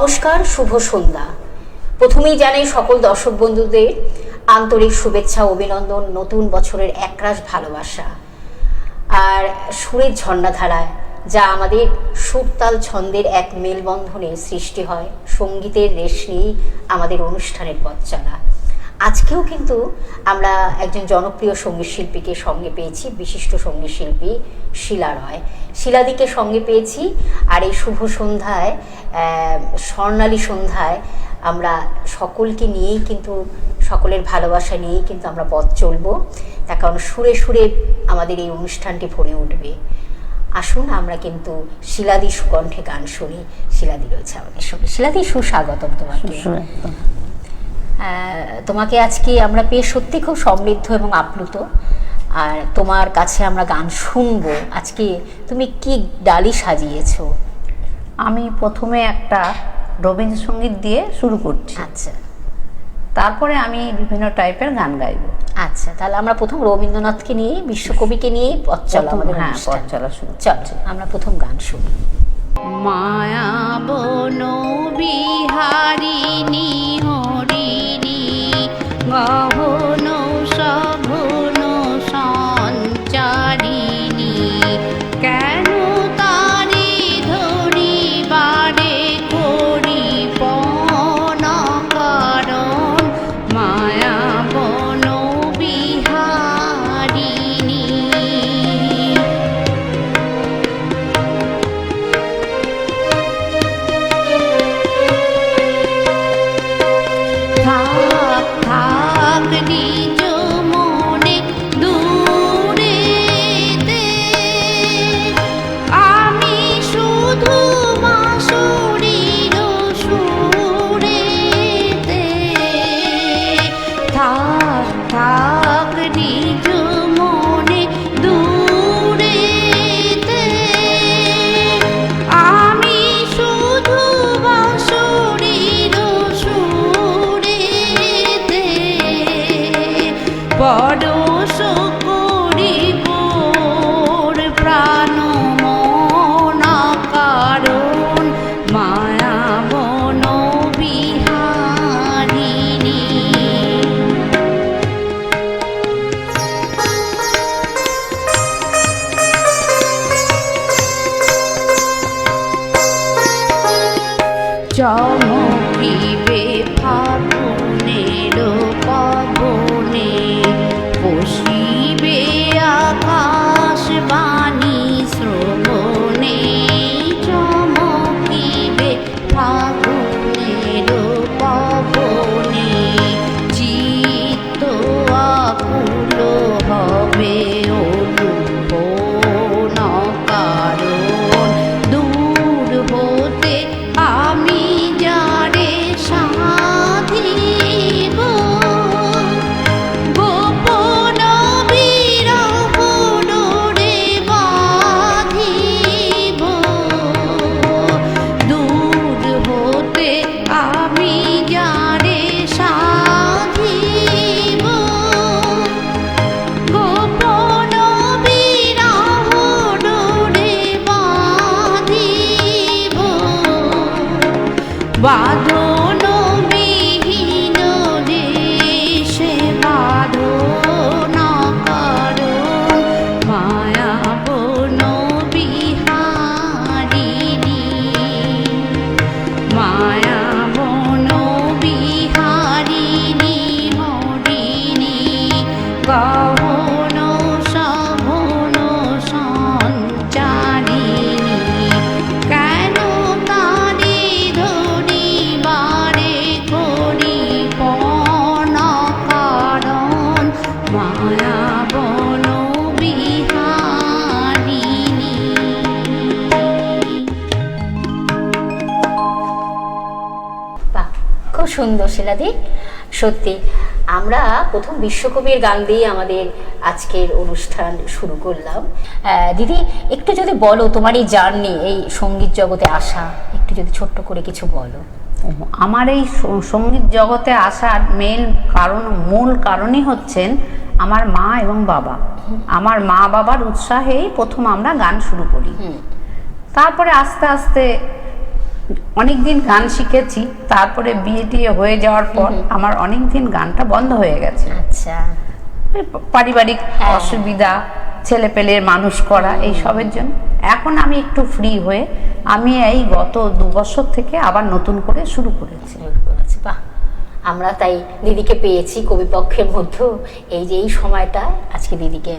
নমস্কার, শুভ সন্ধ্যা। প্রথমেই জানাই সকল দর্শক বন্ধুদের আন্তরিক শুভেচ্ছা, অভিনন্দন, নতুন বছরের একরাশ ভালোবাসা। আর সুরের ঝর্ণাধারায় যা আমাদের সুরতাল ছন্দের এক মেলবন্ধনের সৃষ্টি হয়, সঙ্গীতের রেশ নিয়েই আমাদের অনুষ্ঠানের পথ চলা। আজকেও কিন্তু আমরা একজন জনপ্রিয় সঙ্গীত শিল্পীকে সঙ্গে পেয়েছি, বিশিষ্ট সঙ্গীত শিল্পী শিলা রয়। শিলাদিকে সঙ্গে পেয়েছি। আর এই শুভ সন্ধ্যায়, স্বর্ণালী সন্ধ্যায় আমরা সকলকে নিয়েই কিন্তু, সকলের ভালোবাসা নিয়েই কিন্তু আমরা পথ চলবো। তার কারণ সুরে সুরে আমাদের এই অনুষ্ঠানটি ভরে উঠবে। আসুন আমরা কিন্তু শিলাদি সুকণ্ঠে গান শুনি। শিলাদি রয়েছে আমাদের সঙ্গে। শিলাদি, সুস্বাগতম তোমাকে। তোমাকে আজকে আমরা পেয়ে সত্যি খুব সমৃদ্ধ এবং আপ্লুত। আর তোমার কাছে আমরা গান শুনবো। আজকে তুমি কি ডালি সাজিয়েছো? আমি প্রথমে একটা রবীন্দ্রসঙ্গীত দিয়ে শুরু করছি। আচ্ছা, তারপরে আমি বিভিন্ন টাইপের গান গাইব। আচ্ছা, তাহলে আমরা প্রথম রবীন্দ্রনাথকে নিয়ে, বিশ্বকবিকে নিয়ে পথ চলা আমাদের পথ চলা শুরু। চল আমরা প্রথম গান শুনি। মায়া বন বিহারিণী হরিণী গহন সঘন সঞ্চারিণী কেন তারি ধরি বারে করি পন কারণ মায়া বন বিহারিণী। থাক থাক নিজ মনে দূরেতে আমি শুধু বাঁশুরির সুরেতে। থাক থাক নিজ মনে দূরেতে আমি শুধু বাঁশুরির সুরেতে পরশ করিব প্রাণ মন কারণ মায়া বন বিহারিণী। চমকিবে ফাগুনের পবনে বসিবে আকাশ বাণী শ্রবণে। চমকিবে ফাগুনের পবনে চিত্ত আকুল হবে অনুভন কারণ দূর হতে আমি যারে সাধিব গোপন বিরহ ডোরে বাঁধিব। দূর হতে আমি যারে সাধিব গোপন বিরহ ডোরে বাঁধিব। বাঁধন বিহীন দেশে বাঁধন কারণ মায়া বন বিহারিণী। মায়া বন বিহারিণী হরিণী গহন সঘন সঞ্চারিণী কেন তারি ধরি বারে করি পন কারণ মায়া বন বিহারিণী। বাহ, খুব সুন্দর শিলাদি। সত্যি আমরা প্রথম বিশ্বকবির গান দিয়ে আমাদের আজকের অনুষ্ঠান শুরু করলাম। দিদি, একটু যদি বলো তোমার এই জার্নি, এই সঙ্গীত জগতে আসা, একটু যদি ছোট্ট করে কিছু বলো। আমার এই সঙ্গীত জগতে আসার মূল কারণই হচ্ছেন আমার মা এবং বাবা। আমার মা বাবার উৎসাহেই প্রথম আমরা গান শুরু করি। তারপরে আস্তে আস্তে অনেক দিন গান শিখেছি, তারপরে বিয়ে টিয়ে হয়ে যাওয়ার পর আমার অনেক দিন গানটা বন্ধ হয়ে গেছে। আচ্ছা। ওই পারিবারিক হ্যাঁ। অসুবিধা, ছেলে পেলের মানুষ করা, এই সবের জন্য এখন আমি একটু ফ্রি হয়ে আমি এই গত 2 বছর থেকে আবার নতুন করে শুরু করেছি। বাহ, আমরা তাই দিদিকে পেয়েছি কবিপক্ষের মধ্যে। এই যে এই সময়টা আজকে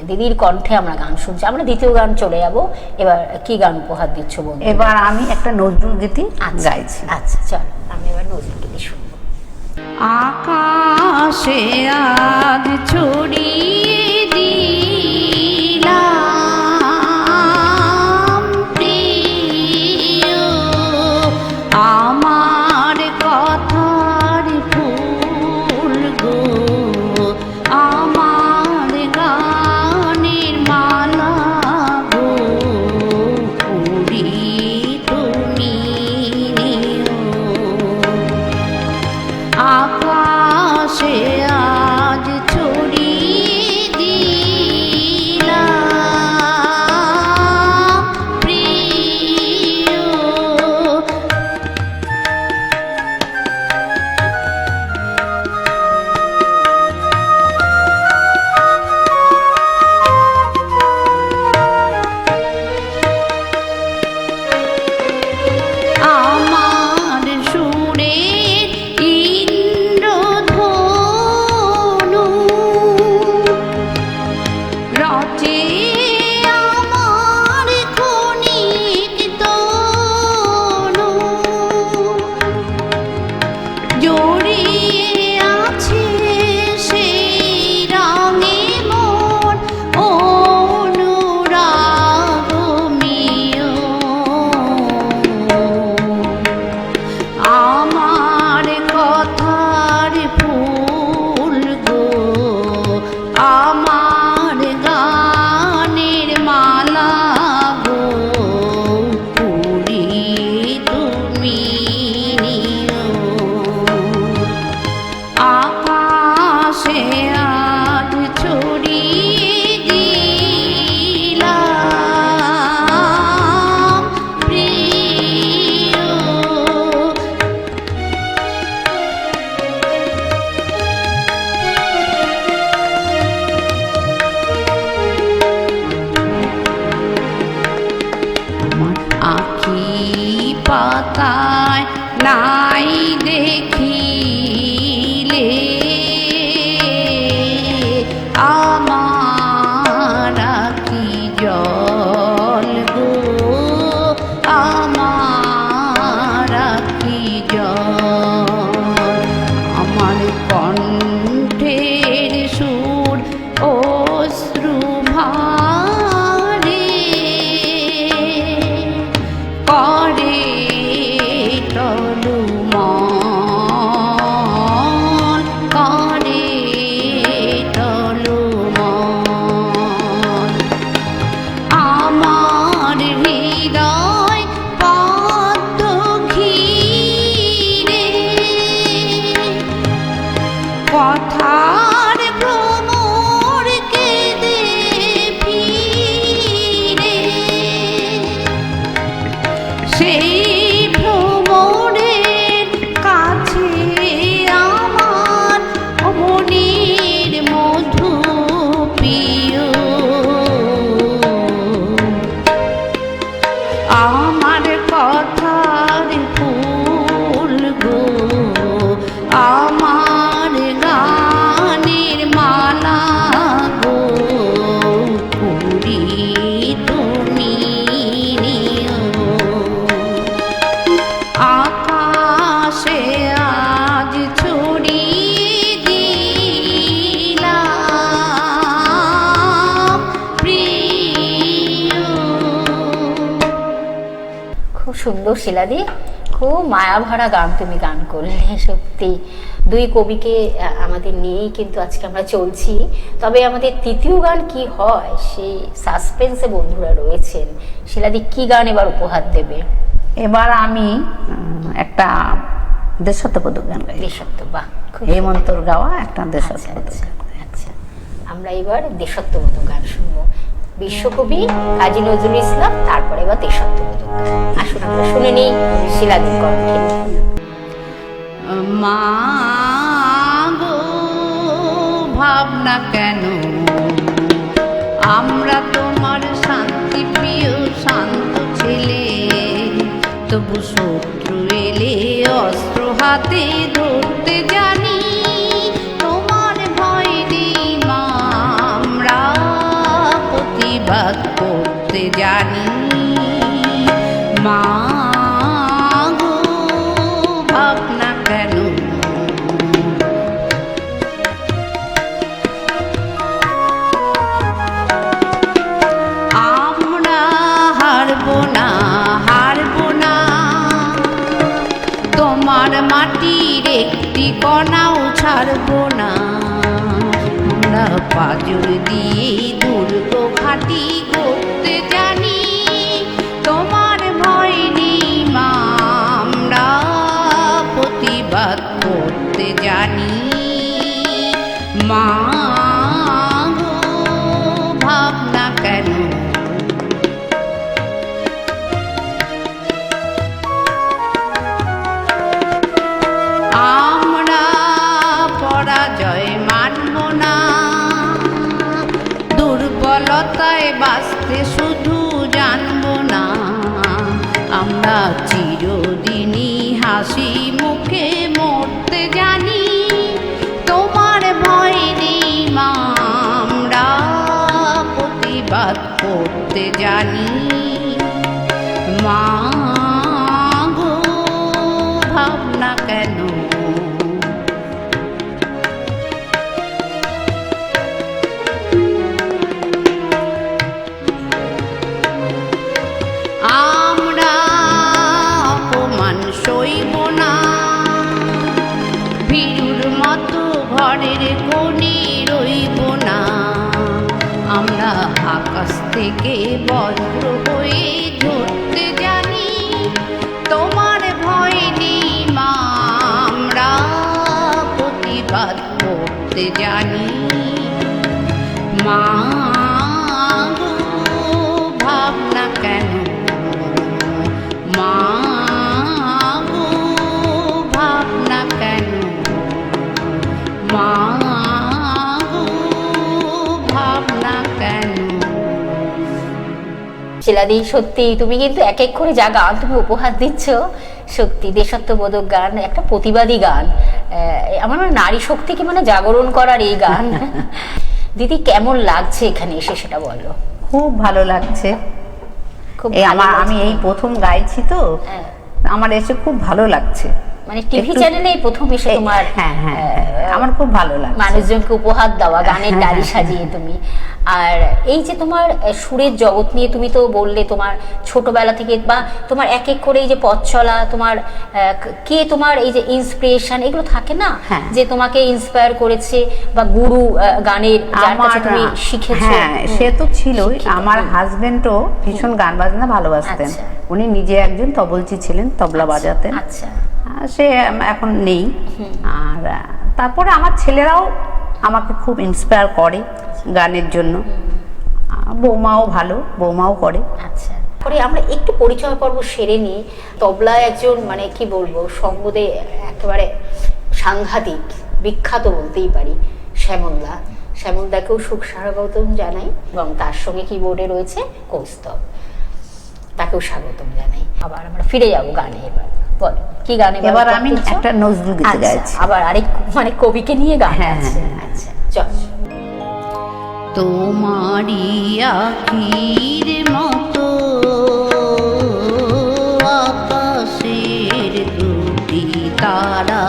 দিদির কণ্ঠে আমরা গান শুনছি। আমরা দ্বিতীয় গান চলে যাব। এবার কি গান উপহার দিচ্ছ বন্ধু? এবার আমি একটা নজরুল গীতি গাইছি। আচ্ছা চল, আমি এবার নজরুল গীতি শুনবো। আকাশে আজ ছড়িয়ে দিলাম প্রিয় আমার কথার ফুল গো, আমার গানের মালা গো, পুরি তুমি নিও। আকাশে আজ ছড়িয়ে দিলাম প্রিয় আমার সুরের ইন্দ্রধনু রচে আমার ক্ষণিক তনু, জড়িয়ে আছে সেই রঙে মন অনুরাগ মিয়। আমার কথার ফুল গো, আমার গানের মালা গো, পুরি তুমি নিও। আকাশে আজ ছড়িয়ে দিলাম প্রিয়। আমার আখি পাতায় নাই দেখিলে আমার আখি জল গো, আমার আখি জল। আমার কণ্ঠের সুর অশ্রু ভারে করে টলুমল, করে টলুমল। আমার হৃদয় পদ্ম ঘিরে কথার ভ্রমর কেঁদে ফিরে, সেই ভ্রমরের কাছে আমার মনের মধু প্রিয়। আমার কথার ফুল গো, আমার গানের মালা গো, পুরি তুমি নিও। আকাশে আজ ছড়িয়ে দিলাম প্রিয়। খুব সুন্দর শিলাদি, খুব মায়াভরা গান তুমি গান করলে। সত্যি দুই কবিকে আমাদের নিয়েই কিন্তু আজকে আমরা চলছি। তবে আমাদের তৃতীয় গান কি হয় সেই সাসপেন্সে বন্ধুরা রয়েছেন। শিলাদি কি গান এবার উপহার দেবে? এবার আমি একটা দেশাত্মবোধক গান গাই। দেশাত্ম, বাহ, খুব হেমন্তর গাওয়া একটা আচ্ছা, দেশাত্মবোধক আচ্ছা, গান। আচ্ছা। আমরা এবার দেশাত্মবোধক গান শুনবো। বিশ্বকবি কাজী নজরুল ইসলাম, তারপরে বা দেশাত্মবোধক গান। আসুন আমরা শুনে নিই শিলাদির কণ্ঠে। মা গো ভাবনা কেন, আমরা তোমার শান্তি প্রিয় শান্ত ছেলে, তবু শত্রু এলে অস্ত্র হাতে ধরতে জানি, তোমার ভয় নেই মা, আমরা প্রতিবাদ করতে জানি। মা গো ভাবনা কেন, আমরা হারবো না, হারবো না, তোমার মাটির একটি কণাও ছাড়বো না, আমরা পাজর দিয়ে দুর্গ ঘাটি করতে জানি, তোমার ভয় নেই মা, আমরা প্রতিবাদ করতে জানি। মা গো ভাবনা কেন, আমরা পরাজয় মানব না, দুর্বলতায় বাঁচতে শুধু জানবো না, আমরা চিরদিনই হাসি মুখে মরতে জানি, তোমার ভয় নেই মা, আমরা প্রতিবাদ করতে জানি। মা গো ভাবনা কেন, আমরা অপমান সইব না, ভীরুর মতো ঘরের কোণে রইব না, আমরা আকাশ থেকে বজ্র হয়ে ঝরতে জানি, তোমার ভয় নেই মা, আমরা প্রতিবাদ করতে জানি। মা গো ভাবনা কেন, মা গো ভাবনা কেন, মা গো ভাবনা কেন। শিলাদি, সত্যি তুমি কিন্তু এক এক করে যা গান তুমি উপহার দিচ্ছ, সত্যি দেশাত্মবোধক গান, একটা প্রতিবাদী গান, আমার মনে হয় নারী শক্তিকে মানে জাগরণ করার এই গান। দিদি কেমন লাগছে এখানে এসে সেটা বলো। খুব ভালো লাগছে, খুব এই ভালো আমি লাগছে। এই প্রথম গাইছি তো, হ্যাঁ। আমার এসে খুব ভালো লাগছে, মানে টিভি একটু- চ্যানেলে প্রথম এসে তোমার হ্যাঁ হ্যাঁ আমার খুব ভালো লাগছে। মানুষজনকে উপহার দেওয়া, গানের হ্যাঁ, ডালি হ্যাঁ, সাজিয়ে তুমি। আর এই যে তোমার সুরের জগৎ নিয়ে তুমি তো বললে তোমার ছোটবেলা থেকে, বা তোমার এক এক করে এই যে পথ চলা, তোমার কে তোমার এই যে ইন্সপিরেশন, এগুলো থাকে না হ্যাঁ। যে তোমাকে ইন্সপায়ার করেছে, বা গুরু গানের যার কাছে তুমি শিখেছো। হ্যাঁ সে তো ছিলই, শিক্ষিত, আমার হাজবেন্ডও ভীষণ গান বাজনা ভালোবাসতেন, আচ্ছা। উনি নিজে একজন তবলচি ছিলেন, তবলা বাজাতেন। আচ্ছা। সে এখন নেই। আর তারপরে আমার ছেলেরাও আমাকে খুব ইন্সপায়ার করে গানের জন্য, বৌমাও ভালো, বৌমাও করে। আচ্ছা, পরে আমরা একটু পরিচয় পর্ব সেরে নিই। তবলায় একজন মানে কি বলবো, সঙ্গদে একেবারে সাংঘাতিক বিখ্যাত বলতেই পারি, শ্যামলদা। শ্যামলদাকেও সুখ স্বাগতম জানাই, এবং তার সঙ্গে কিবোর্ডে রয়েছে কৌস্তব, তাকেও স্বাগতম জানাই। আবার আমরা ফিরে যাবো গানে। এবার বল কি গানে এবার আমি একটা নজরুল গীত গাইছি। আবার আরেক মানে কবিকে নিয়ে গান হ্যাঁ, আছে। হ্যাঁ, আচ্ছা চল। তোমারি আখির মতো আকাশের দুটি তারা,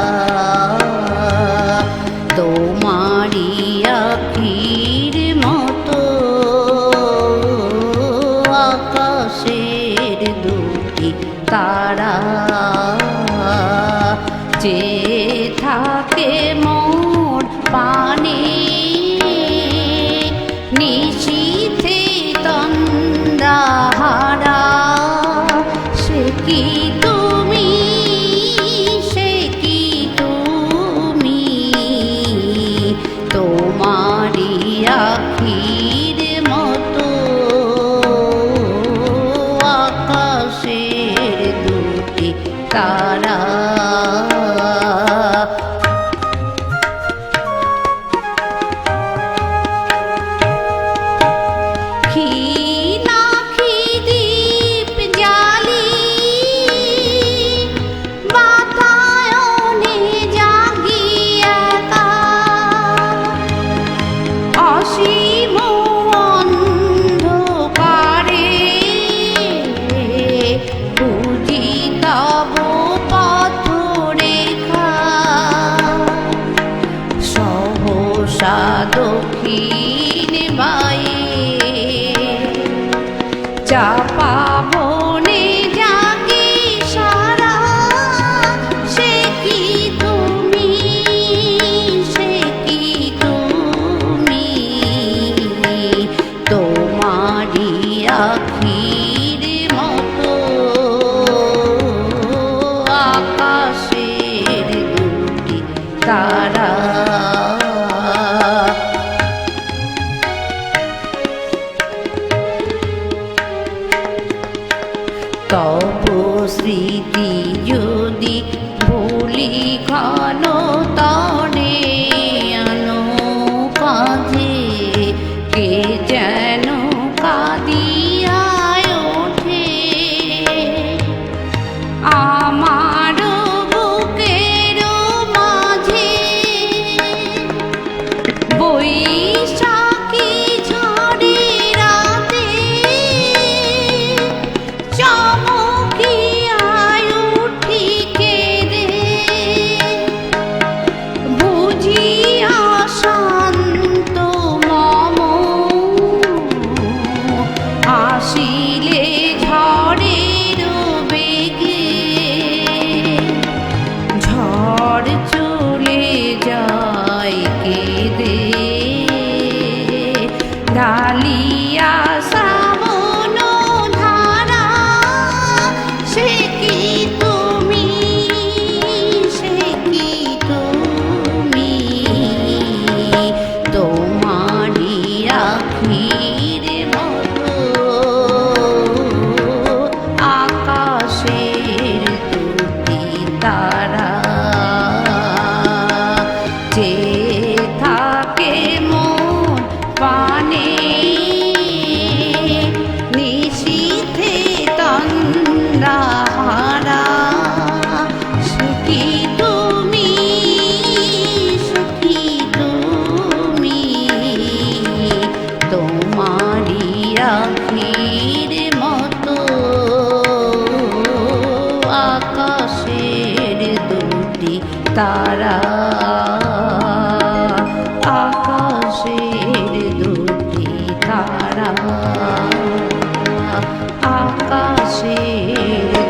তোমারি আখির মতো আকাশের দুটি তারা, যে থাকে মোর পানে নিশীথে তন্দ্রাহারা, সে কি তুমি, সে কি তুমি, তোমারি আখির মতো হরিণ বায়ে চাপা বনে জাগে সারা, সে কি তুমি, সে কি তুমি, তোমারি আখির মতো আকাশের দুটি তারা। তব স্মৃতি যদি ভুলি ঘন তরে আনো কাঁধে, কে যেন কাঁদিয়ায় ওঠে আমার বুকের মাঝে। বৈশাখী ঝড়ে রাতে চমকিয়ায় উঠি কেঁদে, বুঝিয়া শান্ত মম আসিলে ঝড়ের বেগে, ঝড় চলে যায় কেঁদে, ঢালিয়া শ্রাবণ ধারা, সে কি তুমি, সে কি তুমি, তোমারি আখির মতো আকাশের দুটি তারা। যে থাকে মন পানে নিশীথে তন্দ্রাহারা, সে কি তুমি, সে কি তুমি, তোমারি আখির মতো আকাশের দুটি তারা, আকাশের দুটি তারা, আকাশের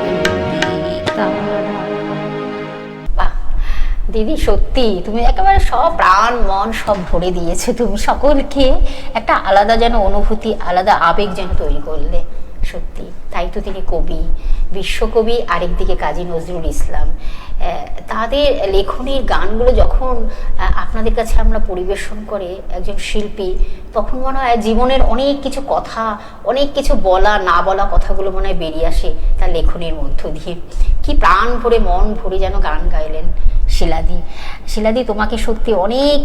দুটি তারা। বাহ দিদি, সত্যি তুমি একেবারে সব প্রাণ মন সব ভরে দিয়েছো, তুমি সকলকে একটা আলাদা যেন অনুভূতি, আলাদা আবেগ যেন তৈরি করলে। সত্যি তাই তো তিনি কবি, বিশ্বকবি, আরেকদিকে কাজী নজরুল ইসলাম। তাদের লেখনীর গানগুলো যখন আপনাদের কাছে আমরা পরিবেশন করে একজন শিল্পী, তখন মনে হয় জীবনের অনেক কিছু কথা, অনেক কিছু বলা না বলা কথাগুলো মনে হয় বেরিয়ে আসে তার লেখনীর মধ্য দিয়ে। কি প্রাণ ভরে মন ভরে যেন গান গাইলেন শিলাদি। শিলাদি, তোমাকে সত্যি অনেক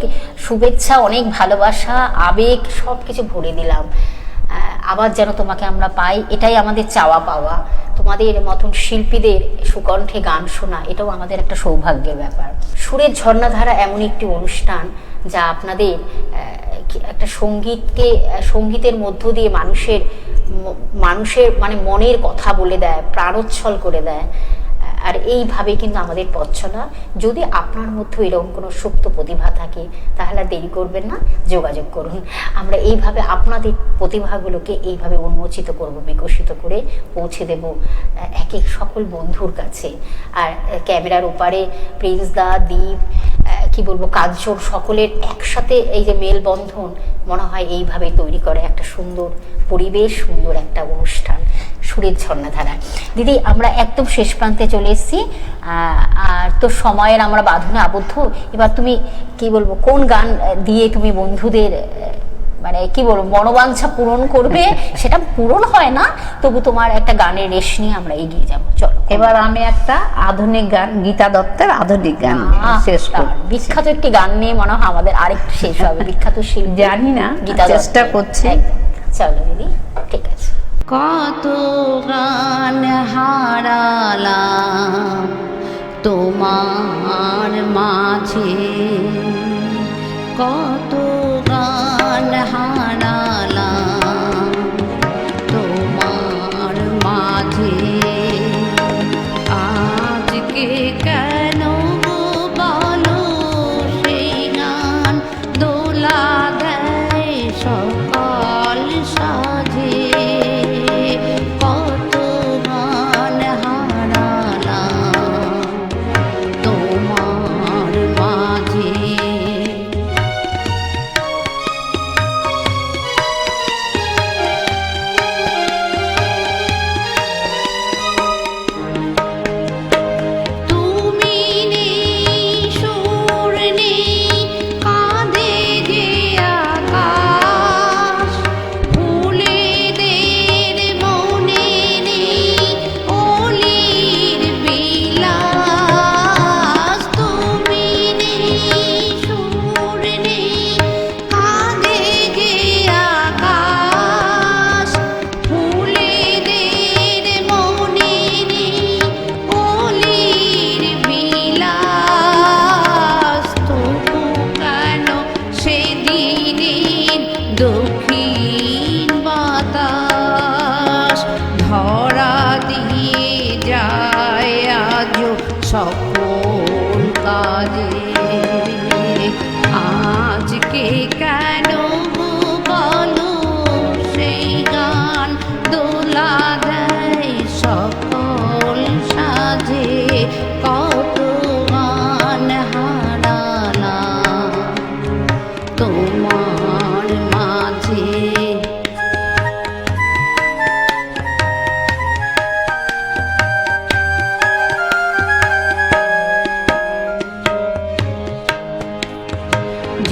শুভেচ্ছা, অনেক ভালোবাসা, আবেগ সব কিছু ভরে দিলাম। আবার যেন তোমাকে আমরা পাই, এটাই আমাদের চাওয়া পাওয়া। তোমাদের মতন শিল্পীদের সুকণ্ঠে গান শোনা, এটাও আমাদের একটা সৌভাগ্যের ব্যাপার। সুরের ঝর্ণাধারা এমন একটি অনুষ্ঠান যা আপনাদের একটা সঙ্গীতের মধ্য দিয়ে মানুষের মানে মনের কথা বলে দেয়, প্রাণোচ্ছল করে দেয়। আর এইভাবে কিন্তু আমাদের পথ চলা। যদি আপনার মধ্যে এরকম কোনো সুপ্ত প্রতিভা থাকে তাহলে দেরি করবেন না, যোগাযোগ করুন। আমরা এইভাবে আপনাদের প্রতিভাগুলোকে এইভাবে উন্মোচিত করব, বিকশিত করে পৌঁছে দেব এক এক সকল বন্ধুর কাছে। আর ক্যামেরার ওপারে প্রিন্স দা, দীপ, কি বলবো, কাঞ্চন, সকলের একসাথে এই যে মেলবন্ধন মনে হয় এইভাবে তৈরি করে একটা সুন্দর পরিবেশ, সুন্দর একটা অনুষ্ঠান সুরের ঝর্ণাধারা। দিদি, আমরা একদম শেষ প্রান্তে চলে এসেছি, আর তো সময়ের আমরা বাঁধনে আবদ্ধ। এবার তুমি কি বলবো, কোন গান দিয়ে তুমি বন্ধুদের মানে কি বলবো মনোবাঞ্ছা পূরণ করবে? সেটা পূরণ হয় না, তবু তোমার একটা গানের রেশ নিয়ে আমরা এগিয়ে যাবো। চলো, এবার আমি একটা আধুনিক গান, গীতা দত্তের আধুনিক গান শেষ করব। বিখ্যাত একটি গান নিয়ে মনে হয় আমাদের আরেকটু শেষ হবে। বিখ্যাত শিল্পী, জানি না, গীতা চেষ্টা করছি। চলো দিদি, ঠিক আছে। কত গান হারালাম তোমার মাঝে, কত গান হারালাম তোমার মাঝে, আজকে কেন বলো সেই গান দোলা দেয়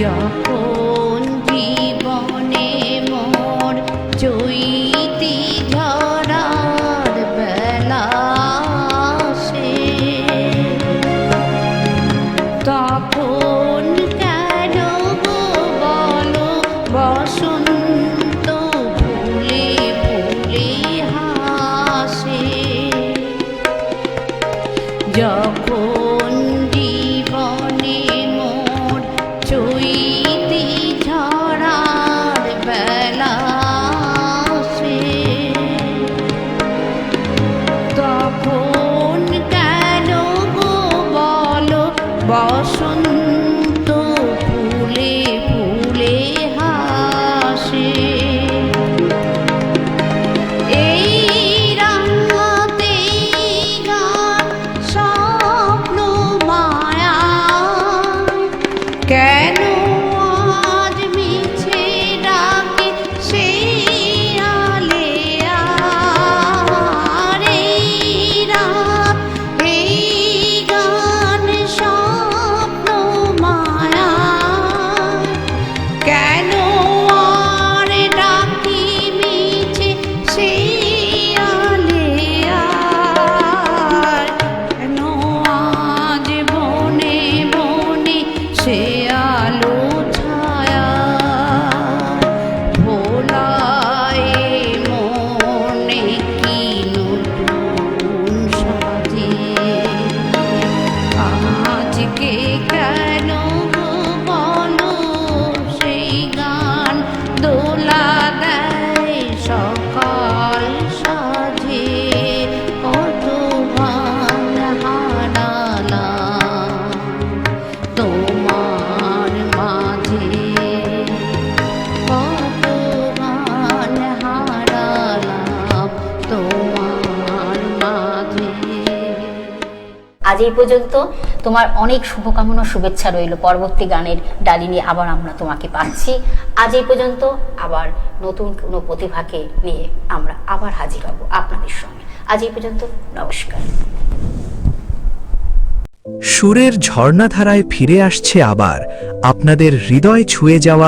যখন জীবনে মোর চৈতি ঝরার বেলা আসে, তখন কেন গো বলো বসন্ত ফুলে ফুলে হাসে। যখন জীবনে মোর চৈতি ঝরার বেলা আসে, তখন কেন গো বলো বসন্ত ফুলে ফুলে হাসে। এই রাতে গান স্বপ্ন মায়া, কেন আজ মিছে ডাকে সেই আলেয়া। এই রাত এই গান স্বপ্ন মায়া, কেন আর ডাকি মিছে সেই আলেয়া। কেন আজ বনে বনে সে আলো ছায়া, ভোলায় মনে কি নতুন সাজে। আজকে কেন গো বলো সেই গান দোলা দেয় সকাল সাজে। কত গান হারালাম তোমার মাঝে, কত গান হারালাম তোমার মাঝে। আজ এই পর্যন্ত। তোমার অনেক শুভকামনা শুভেচ্ছা রইল। পরবর্তী গানের ডালি নিয়ে আবার আমরা তোমাকে পাচ্ছি। আজ এই পর্যন্ত। আবার নতুন কোনো প্রতিভাকে নিয়ে আমরা আবার হাজির হব আপনাদের সঙ্গে। আজ এই পর্যন্ত, নমস্কার। সুরের ঝর্ণাধারায় ফিরে আসছে আবার আপনাদের হৃদয় ছুঁয়ে যাওয়া